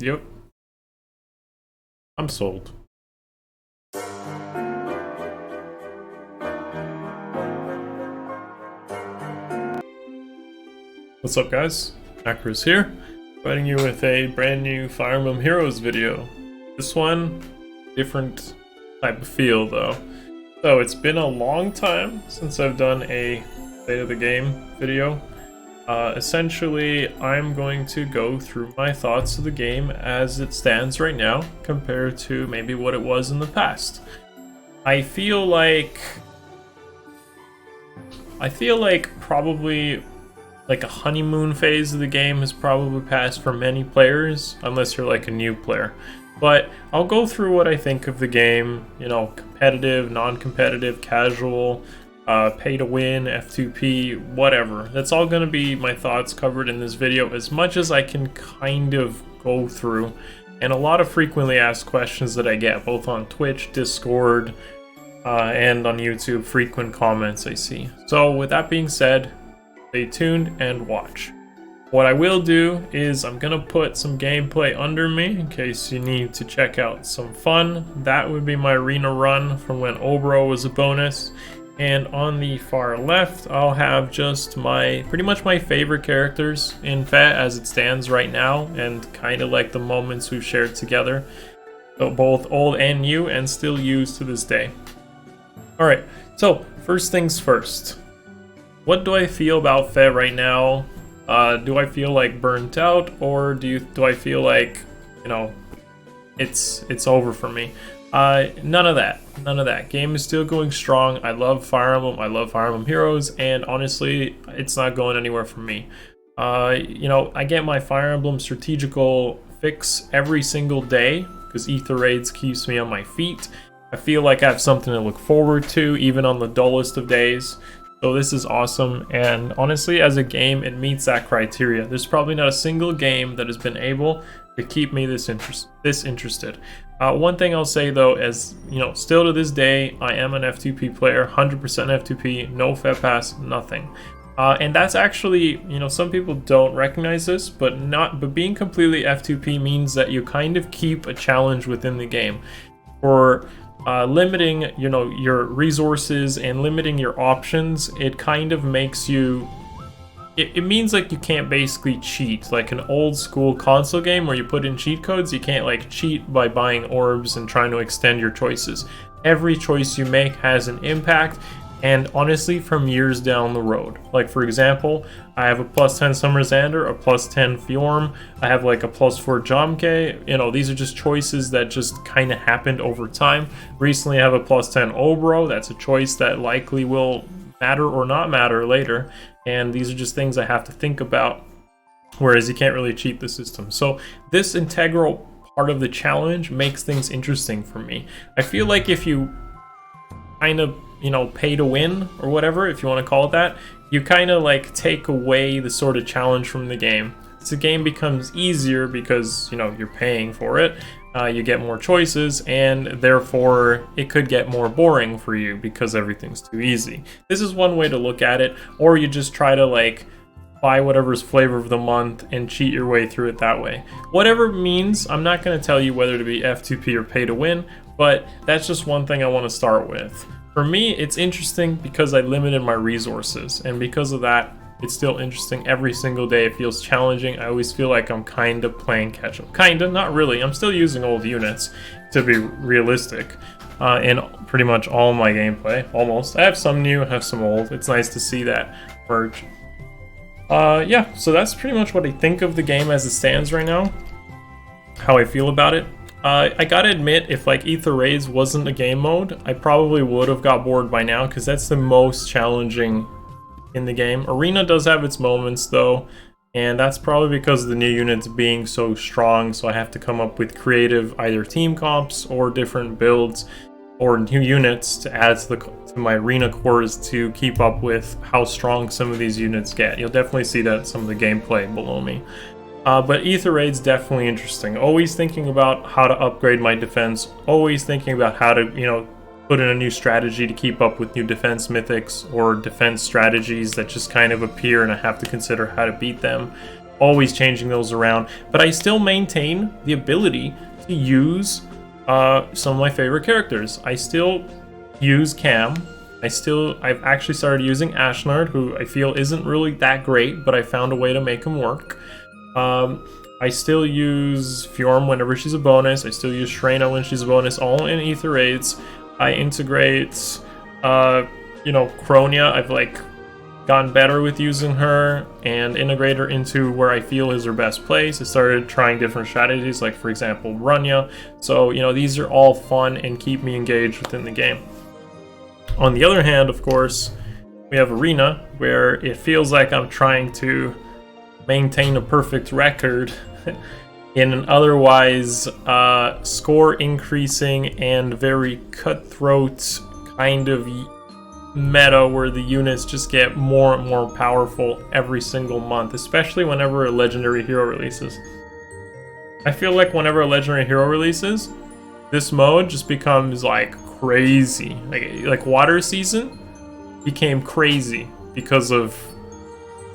Yep, I'm sold. What's up, guys? Akariss here, providing you with a brand new Fire Emblem Heroes video. This one, different type of feel though. So it's been a long time since I've done a state of the game video. Essentially, I'm going to go through my thoughts of the game as it stands right now, compared to maybe what it was in the past. I feel like probably like a honeymoon phase of the game has probably passed for many players, unless you're like a new player. But I'll go through what I think of the game, you know, competitive, non-competitive, casual, pay to win, F2P, whatever. That's all going to be my thoughts covered in this video, as much as I can kind of go through. And a lot of frequently asked questions that I get, both on Twitch, Discord, and on YouTube, frequent comments I see. So with that being said, stay tuned and watch. What I will do is I'm gonna put some gameplay under me in case you need to check out some fun. That would be my arena run from when Obro was a bonus. And on the far left, I'll have just pretty much my favorite characters in FEH as it stands right now, and kind of like the moments we've shared together. So both old and new, and still used to this day. Alright, so first things first. What do I feel about FEH right now? Do I feel like burnt out, or do I feel like, you know, it's over for me? None of that. None of that. Game is still going strong. I love Fire Emblem. I love Fire Emblem Heroes, and honestly, it's not going anywhere for me. You know, I get my Fire Emblem strategical fix every single day because Aether Raids keeps me on my feet. I feel like I have something to look forward to, even on the dullest of days. So this is awesome, and honestly, as a game, it meets that criteria. There's probably not a single game that has been able to keep me this interested. One thing I'll say though is, you know, still to this day, I am an F2P player, 100% F2P, no FEH Pass, nothing. And that's actually, you know, some people don't recognize this, but being completely F2P means that you kind of keep a challenge within the game. For limiting, you know, your resources and limiting your options, it kind of makes you, it means like you can't basically cheat like an old school console game where you put in cheat codes. You can't like cheat by buying orbs and trying to extend your choices. Every choice you make has an impact, and honestly, from years down the road. Like for example, I have a +10 Summer Xander, a +10 Fjorm, I have like a +4 Jomke. You know, these are just choices that just kind of happened over time. Recently I have a +10 Obro. That's a choice that likely will matter or not matter later, and these are just things I have to think about, whereas you can't really cheat the system. So this integral part of the challenge makes things interesting for me. I feel like if you kind of, you know, pay to win or whatever, if you want to call it that, you kind of like take away the sort of challenge from the game. So the game becomes easier because, you know, you're paying for it. You get more choices, and therefore it could get more boring for you because everything's too easy. This is one way to look at it, or you just try to like buy whatever's flavor of the month and cheat your way through it that way. Whatever means, I'm not going to tell you whether to be F2P or pay to win, but that's just one thing I want to start with. For me, it's interesting because I limited my resources, and because of that, it's still interesting. Every single day it feels challenging. I always feel like I'm kind of playing catch-up. Kind of, not really. I'm still using old units, to be realistic, in pretty much all my gameplay, almost. I have some new, I have some old. It's nice to see that merge. Yeah, so that's pretty much what I think of the game as it stands right now, how I feel about it. I gotta admit, if like Aether Raids wasn't a game mode, I probably would have got bored by now, because that's the most challenging in the game. Arena does have its moments though, and that's probably because of the new units being so strong, so I have to come up with creative either team comps or different builds or new units to add to my arena cores to keep up with how strong some of these units get. You'll definitely see that in some of the gameplay below me. But Aether Raids definitely interesting. Always thinking about how to upgrade my defense, always thinking about how to, you know, put in a new strategy to keep up with new defense mythics or defense strategies that just kind of appear, and I have to consider how to beat them. always changing those around, but I still maintain the ability to use some of my favorite characters. I still use Cam. I've actually started using Ashnard, who I feel isn't really that great, but I found a way to make him work. I still use Fjorm whenever she's a bonus. I still use Shrena when she's a bonus, all in Aether Raids. I integrate, Kronia. I've gotten better with using her and integrate her into where I feel is her best place. I started trying different strategies, like for example, Runya. So, these are all fun and keep me engaged within the game. On the other hand, of course, we have Arena, where it feels like I'm trying to maintain a perfect record in an otherwise score increasing and very cutthroat kind of meta where the units just get more and more powerful every single month, especially whenever a legendary hero releases. I feel like whenever a legendary hero releases, this mode just becomes crazy. Like Water Season became crazy because of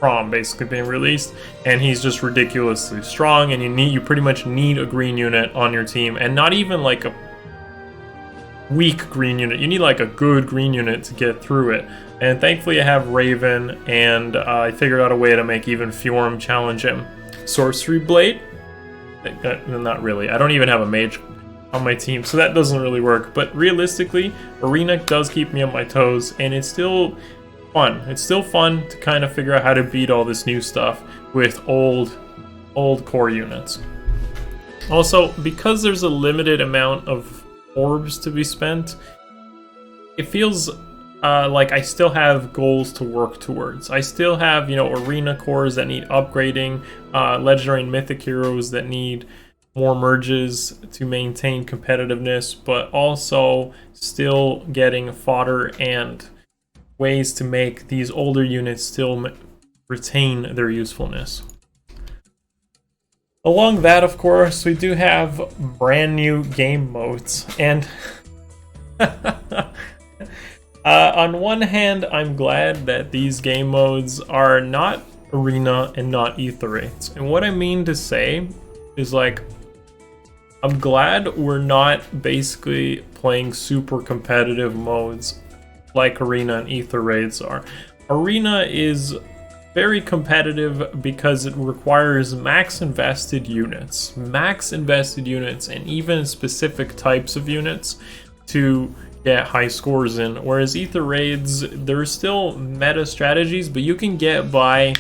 Prom basically being released, and he's just ridiculously strong, and you pretty much need a green unit on your team, and not even a weak green unit. You need a good green unit to get through it. And thankfully I have Raven, and I figured out a way to make even Fjorm challenge him. Sorcery Blade? Not really. I don't even have a mage on my team, so that doesn't really work. But realistically, Arena does keep me on my toes, and it's still fun. It's still fun to kind of figure out how to beat all this new stuff with old core units. Also, because there's a limited amount of orbs to be spent, it feels like I still have goals to work towards. I still have, arena cores that need upgrading, legendary and mythic heroes that need more merges to maintain competitiveness, but also still getting fodder and ways to make these older units still retain their usefulness. Along that, of course, we do have brand new game modes, and on one hand, I'm glad that these game modes are not Arena and not Aether Raids. And what I mean to say is I'm glad we're not basically playing super competitive modes like Arena and Aether Raids are. Arena is very competitive because it requires max invested units, and even specific types of units to get high scores in. Whereas Aether Raids, there's still meta strategies, but you can get by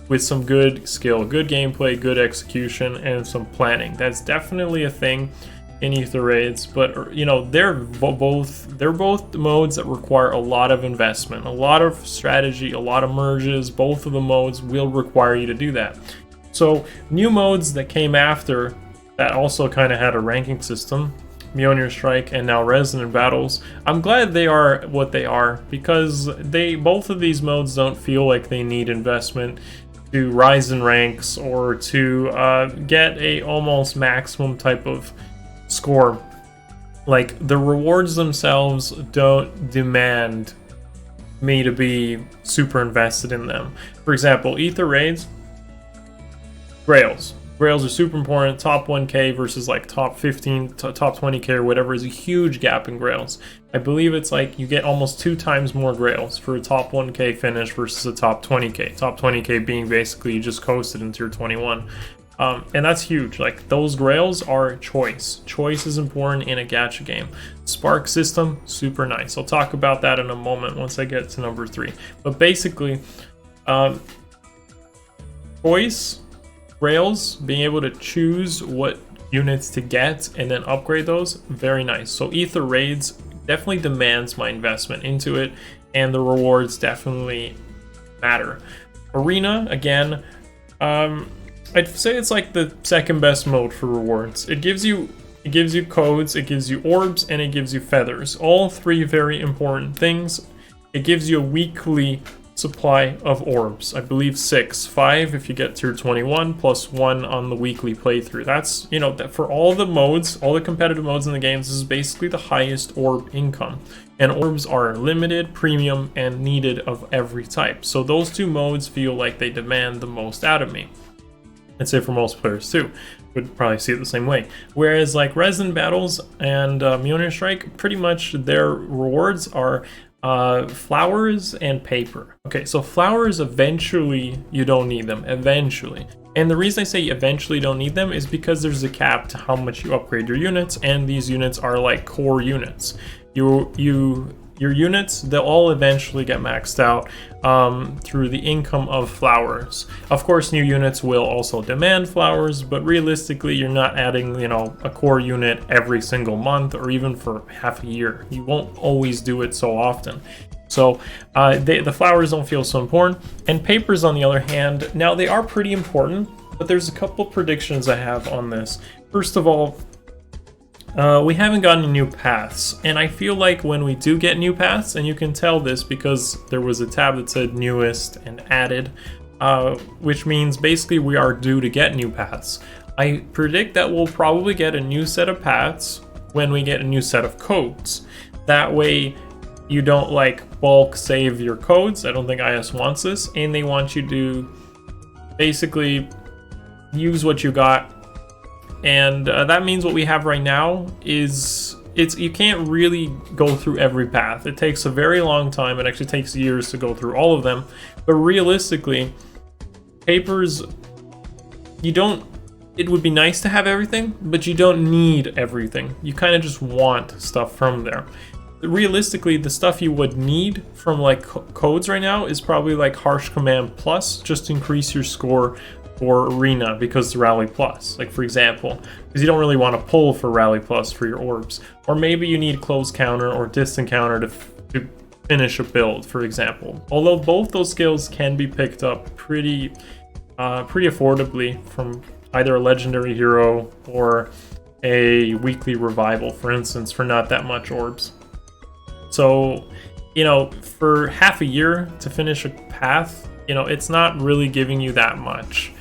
with some good skill, good gameplay, good execution, and some planning. That's definitely a thing in Aether Raids, but they're both modes that require a lot of investment, a lot of strategy, a lot of merges. Both of the modes will require you to do that. So new modes that came after that also kind of had a ranking system, Mjolnir Strike and now Resonant Battles. I'm glad they are what they are, because both of these modes don't feel like they need investment to rise in ranks or to get a almost maximum type of score. The rewards themselves don't demand me to be super invested in them. For example, Aether Raids, Grails. Grails are super important. Top 1k versus top 15, top 20k or whatever is a huge gap in Grails. I believe it's you get almost 2 times more Grails for a top 1k finish versus a top 20k. Top 20k being basically you just coasted in tier 21. And that's huge. Those Grails are choice. Choice is important in a gacha game. Spark system, super nice. I'll talk about that in a moment once I get to number 3. But basically, choice, Grails, being able to choose what units to get and then upgrade those, very nice. So Aether Raids definitely demands my investment into it, and the rewards definitely matter. Arena, again, I'd say it's the second best mode for rewards. It gives you codes, it gives you orbs, and it gives you feathers. All 3 very important things. It gives you a weekly supply of orbs. I believe 5 if you get tier 21, plus 1 on the weekly playthrough. That's, that for all the modes, all the competitive modes in the games, this is basically the highest orb income. And orbs are limited, premium, and needed of every type. So those 2 modes feel like they demand the most out of me. I'd say for most players too, would probably see it the same way. Whereas like Resonant Battles and Mjolnir Strike, pretty much their rewards are flowers and paper. Okay, so flowers, eventually you don't need them, eventually. And the reason I say eventually don't need them is because there's a cap to how much you upgrade your units, and these units are like core units. Your units, they'll all eventually get maxed out through the income of flowers. Of course, new units will also demand flowers, but realistically, you're not adding, you know, a core unit every single month or even for half a year. You won't always do it so often. So the flowers don't feel so important. And papers, on the other hand, now they are pretty important, but there's a couple predictions I have on this. First of all, we haven't gotten new paths, and I feel like when we do get new paths, and you can tell this because there was a tab that said newest and added, which means basically we are due to get new paths. I predict that we'll probably get a new set of paths when we get a new set of codes. That way you don't like bulk save your codes. I don't think IS wants this, and they want you to basically use what you got. And that means what we have right now is you can't really go through every path. It takes a very long time. It actually takes years to go through all of them. But realistically, papers, it would be nice to have everything, but you don't need everything. You kind of just want stuff from there. Realistically, the stuff you would need from like codes right now is probably like Harsh Command Plus, just to increase your score for Arena because the Rally Plus, like for example, because you don't really want to pull for Rally Plus for your orbs. Or maybe you need Close Counter or Distant Counter to finish a build, for example. Although both those skills can be picked up pretty affordably from either a legendary hero or a weekly revival, for instance, for not that much orbs. So, you know, for half a year to finish a path, you know, it's not really giving you that much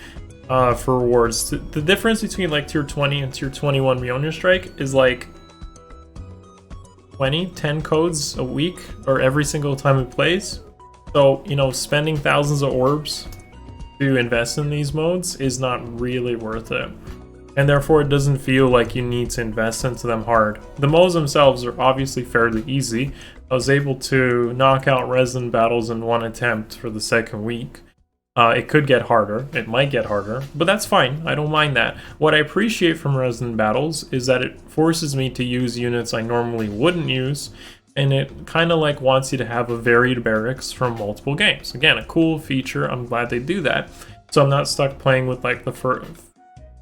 for rewards. The difference between like tier 20 and tier 21 Mjolnir Strike is like 10 codes a week or every single time it plays. So, you know, spending thousands of orbs to invest in these modes is not really worth it. And therefore it doesn't feel like you need to invest into them hard. The modes themselves are obviously fairly easy. I was able to knock out Resonant Battles in one attempt for the second week. It could get harder, it might get harder, but that's fine, I don't mind that. What I appreciate from Resonant Battles is that it forces me to use units I normally wouldn't use, and it kind of like wants you to have a varied barracks from multiple games. Again, a cool feature, I'm glad they do that. So I'm not stuck playing with like the first,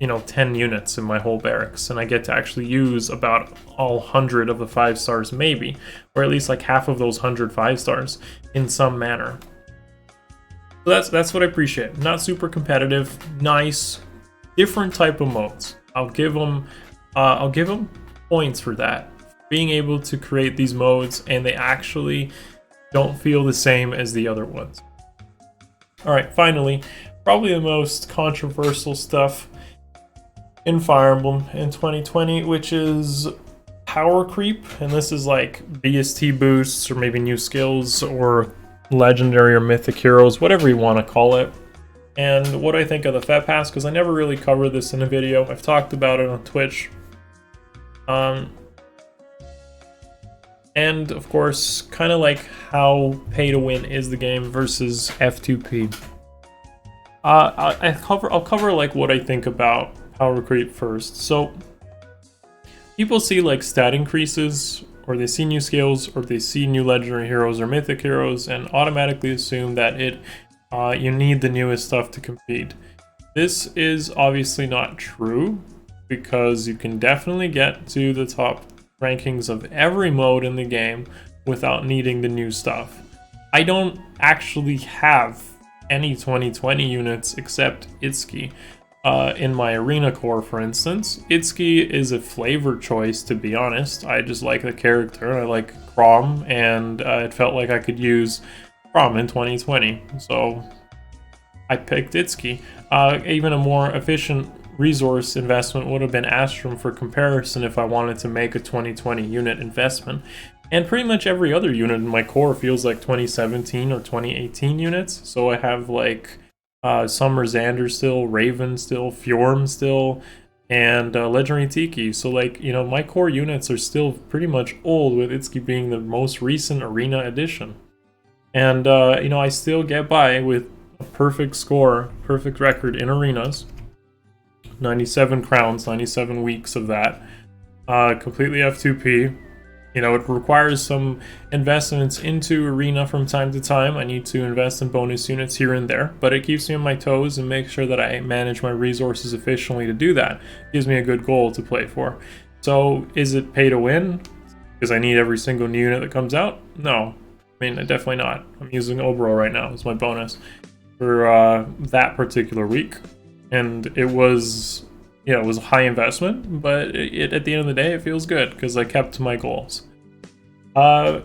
10 units in my whole barracks, and I get to actually use about all 100 of the 5 stars maybe, or at least like half of those 100 5 stars in some manner. So that's what I appreciate. Not super competitive, nice, different type of modes. I'll give them points for that. Being able to create these modes and they actually don't feel the same as the other ones. All right, finally, probably the most controversial stuff in Fire Emblem in 2020, which is power creep. And this is like BST boosts or maybe new skills or legendary or mythic heroes, whatever you want to call it. And what I think of the FEH Pass, because I never really covered this in a video. I've talked about it on Twitch. And of course, kind of like how pay to win is the game versus F2P. I'll cover like what I think about power creep first. So people see like stat increases, or they see new skills, or they see new legendary heroes or mythic heroes, and automatically assume that you need the newest stuff to compete. This is obviously not true, because you can definitely get to the top rankings of every mode in the game without needing the new stuff. I don't actually have any 2020 units except Itsuki. In my arena core, for instance, Itsuki is a flavor choice, to be honest. I just like the character, I like Chrom, and it felt like I could use Chrom in 2020, so I picked Itsuki. Even a more efficient resource investment would have been Astrum for comparison if I wanted to make a 2020 unit investment. And pretty much every other unit in my core feels like 2017 or 2018 units, so I have like Summer Xander still, Raven still, Fjorm still, and Legendary Tiki. So like, you know, my core units are still pretty much old, with Itsuki being the most recent arena edition. And you know, I still get by with a perfect score, perfect record in arenas. 97 crowns, 97 weeks of that. Completely F2P. You know, it requires some investments into arena from time to time. I need to invest in bonus units here and there, but it keeps me on my toes and makes sure that I manage my resources efficiently to do that. It gives me a good goal to play for. So is it pay to win? Because I need every single new unit that comes out? No. I mean, definitely not. I'm using Obro right now as my bonus for that particular week. And it was, you know, it was a high investment, but at the end of the day, it feels good because I kept to my goals. And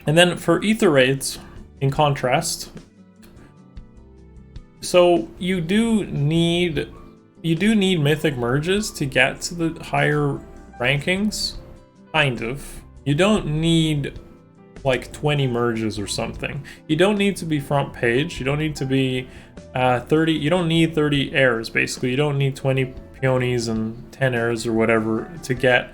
then for Aether Raids, in contrast, so you do need mythic merges to get to the higher rankings, kind of. You don't need like 20 merges or something. You don't need to be front page. You don't need to be 30. You don't need 30 airs, basically. You don't need 20 peonies and 10 airs or whatever to get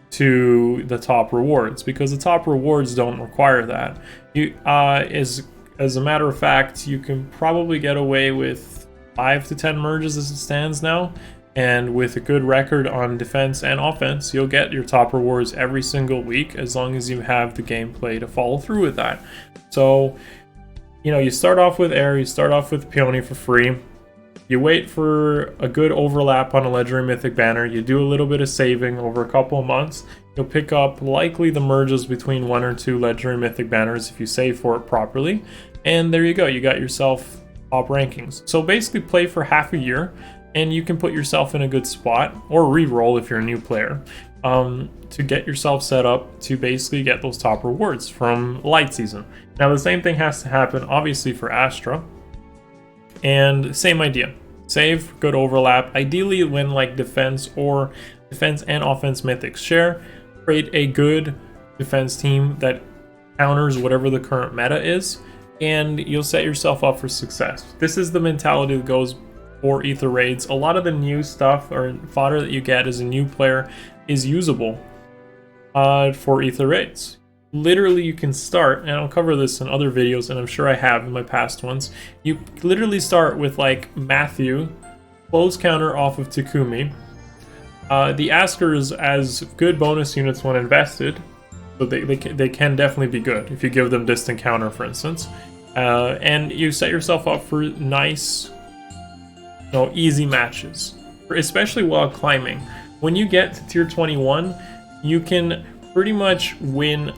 to the top rewards, because the top rewards don't require that. You as a matter of fact, you can probably get away with 5 to 10 merges as it stands now, and with a good record on defense and offense, you'll get your top rewards every single week as long as you have the gameplay to follow through with that. So, you know, you start off with air, you start off with peony for free. You wait for a good overlap on a legendary mythic banner. You do a little bit of saving over a couple of months. You'll pick up likely the merges between 1 or 2 legendary mythic banners if you save for it properly. And there you go. You got yourself top rankings. So basically play for half a year and you can put yourself in a good spot, or re-roll if you're a new player, to get yourself set up to basically get those top rewards from light season. Now the same thing has to happen obviously for Astra. And same idea. Save, good overlap. Ideally when like defense and offense mythics share, create a good defense team that counters whatever the current meta is, and you'll set yourself up for success. This is the mentality that goes for Aether Raids. A lot of the new stuff or fodder that you get as a new player is usable for Aether Raids. Literally, you can start, and I'll cover this in other videos, and I'm sure I have in my past ones. You literally start with like Matthew, close counter off of Takumi. The Askers as good bonus units when invested, so they can definitely be good if you give them distant counter, for instance. And you set yourself up for nice, easy matches, especially while climbing. When you get to tier 21, you can pretty much win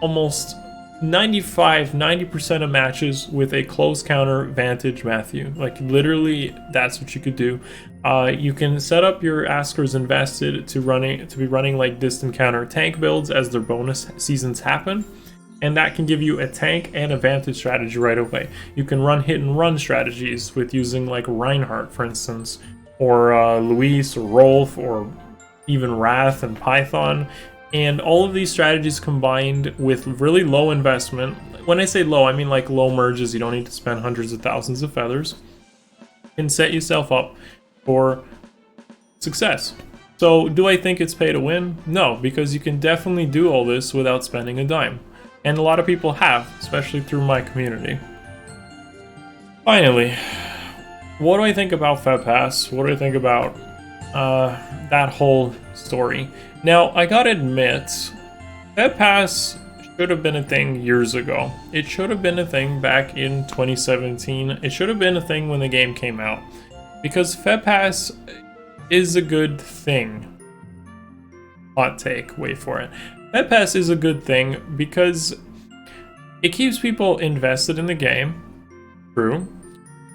almost 90% of matches with a close counter Vantage Matthew. Like literally, that's what you could do. You can set up your Askers invested to be running like distant counter tank builds as their bonus seasons happen, and that can give you a tank and a Vantage strategy right away. You can run hit and run strategies with using like Reinhardt, for instance, or Luis or Rolf, or even Wrath and Python. And all of these strategies combined with really low investment. When I say low, I mean like low merges. You don't need to spend hundreds of thousands of feathers. Can set yourself up for success. So do I think it's pay to win? No, because you can definitely do all this without spending a dime. And a lot of people have, especially through my community. Finally, what do I think about FEH Pass? What do I think about that whole story? Now, I gotta admit, FEH Pass should have been a thing years ago. It should have been a thing back in 2017. It should have been a thing when the game came out. Because FEH Pass is a good thing. Hot take, wait for it. FEH Pass is a good thing because it keeps people invested in the game. True.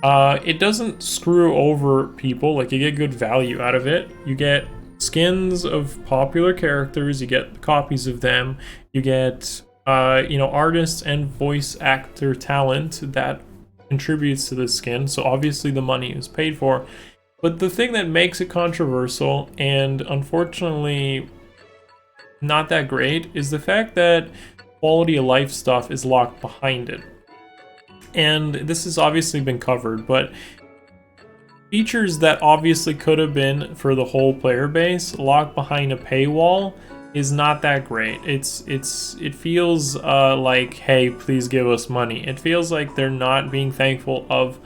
It doesn't screw over people. Like, you get good value out of it. You get skins of popular characters, you get copies of them, you get artists and voice actor talent that contributes to the skin, so obviously the money is paid for. But the thing that makes it controversial, and unfortunately not that great, is the fact that quality of life stuff is locked behind it. and this has obviously been covered, but features that obviously could have been for the whole player base locked behind a paywall is not that great. It feels like, hey, please give us money. It feels like they're not being thankful of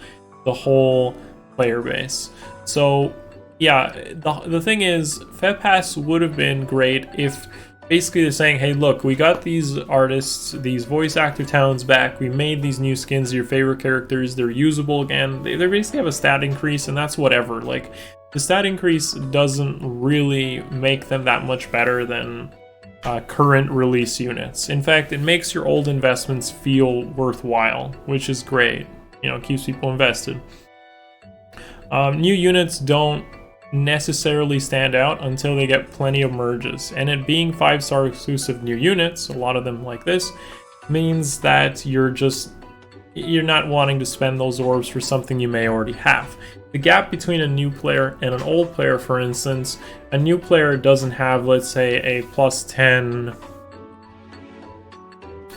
the whole player base. So yeah, the thing is, FEH Pass would have been great if basically they're saying, hey, look, we got these artists, these voice actor talents back, we made these new skins of your favorite characters, they're usable again. They basically have a stat increase, and that's whatever. Like, the stat increase doesn't really make them that much better than current release units. In fact, it makes your old investments feel worthwhile, which is great. You know, it keeps people invested. New units don't necessarily stand out until they get plenty of merges, and it being 5-star exclusive new units, a lot of them like this, means that you're not wanting to spend those orbs for something you may already have. The gap between a new player and an old player, for instance, a new player doesn't have, let's say, a plus 10.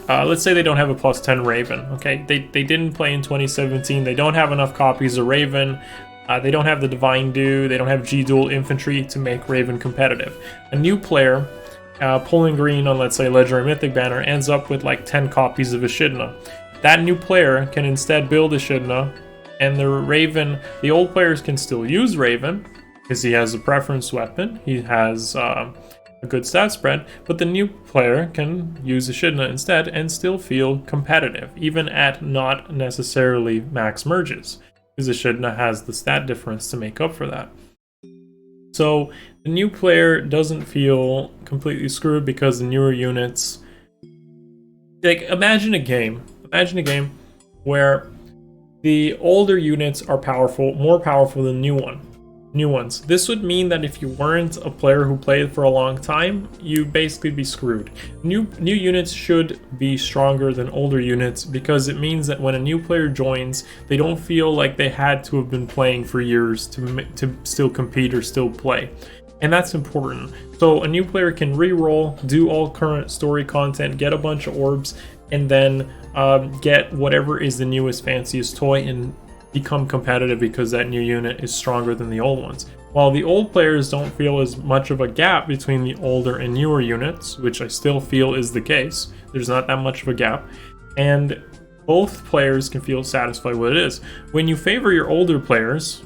Let's say they don't have a plus 10 Raven. Okay, they didn't play in 2017. They don't have enough copies of Raven. They don't have the Divine Dew. They don't have G-Dual Infantry to make Raven competitive. A new player pulling green on, let's say, Legendary Mythic Banner ends up with like 10 copies of Echidna. That new player can instead build Echidna, and the old players can still use Raven because he has a preference weapon. He has a good stat spread, but the new player can use Echidna instead and still feel competitive, even at not necessarily max merges, because Echidna has the stat difference to make up for that. So the new player doesn't feel completely screwed because the newer units, like, imagine a game where the older units are more powerful than new ones. This would mean that if you weren't a player who played for a long time, you'd basically be screwed. New units should be stronger than older units, because it means that when a new player joins, they don't feel like they had to have been playing for years to still compete or still play. And that's important. So a new player can re-roll, do all current story content, get a bunch of orbs, and then get whatever is the newest, fanciest toy and become competitive because that new unit is stronger than the old ones. While the old players don't feel as much of a gap between the older and newer units, which I still feel is the case, there's not that much of a gap, and both players can feel satisfied with it is. When you favor your older players,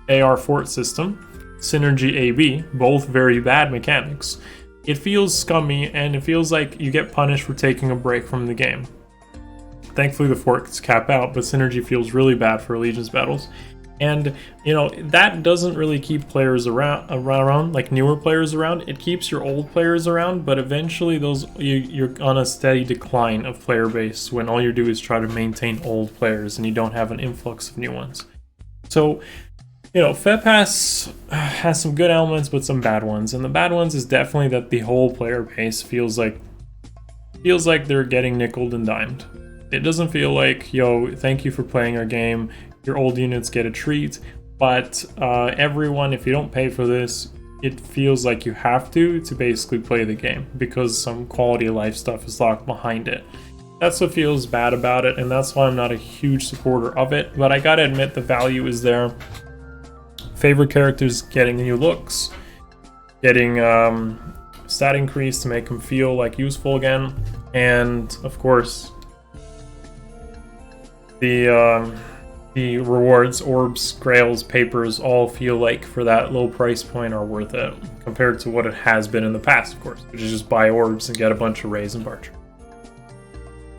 AR Fort System, Synergy AB, both very bad mechanics, it feels scummy and it feels like you get punished for taking a break from the game. Thankfully the forts cap out, but Synergy feels really bad for Allegiance battles. And, you know, that doesn't really keep players around, like newer players around. It keeps your old players around, but eventually you're on a steady decline of player base when all you do is try to maintain old players and you don't have an influx of new ones. So, you know, FEH Pass has some good elements, but some bad ones. And the bad ones is definitely that the whole player base feels like they're getting nickeled and dimed. It doesn't feel like, yo, thank you for playing our game, your old units get a treat, but everyone, if you don't pay for this, it feels like you have to basically play the game because some quality of life stuff is locked behind it. That's what feels bad about it, and that's why I'm not a huge supporter of it, but I gotta admit the value is there. Favorite characters getting new looks, getting stat increase to make them feel like useful again, and of course the rewards, orbs, grails, papers all feel like for that low price point are worth it compared to what it has been in the past, of course, which is just buy orbs and get a bunch of rays and barter.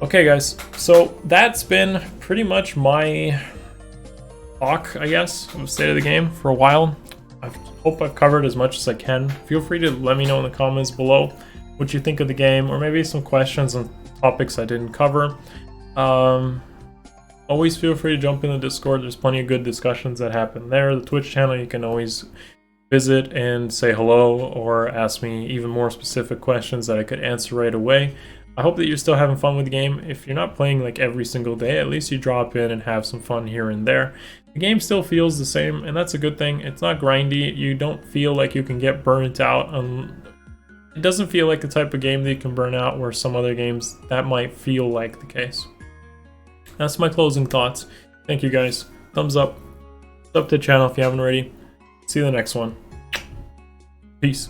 Okay guys, so that's been pretty much my talk, I guess, of the state of the game for a while. I hope I've covered as much as I can. Feel free to let me know in the comments below what you think of the game, or maybe some questions on topics I didn't cover. Always feel free to jump in the Discord. There's plenty of good discussions that happen there. The Twitch channel, you can always visit and say hello or ask me even more specific questions that I could answer right away. I hope that you're still having fun with the game. If you're not playing like every single day, at least you drop in and have some fun here and there. The game still feels the same, and that's a good thing. It's not grindy. You don't feel like you can get burnt out. It doesn't feel like the type of game that you can burn out where some other games that might feel like the case. that's my closing thoughts. Thank you guys. Thumbs up. Sub to the channel if you haven't already. See you in the next one. Peace.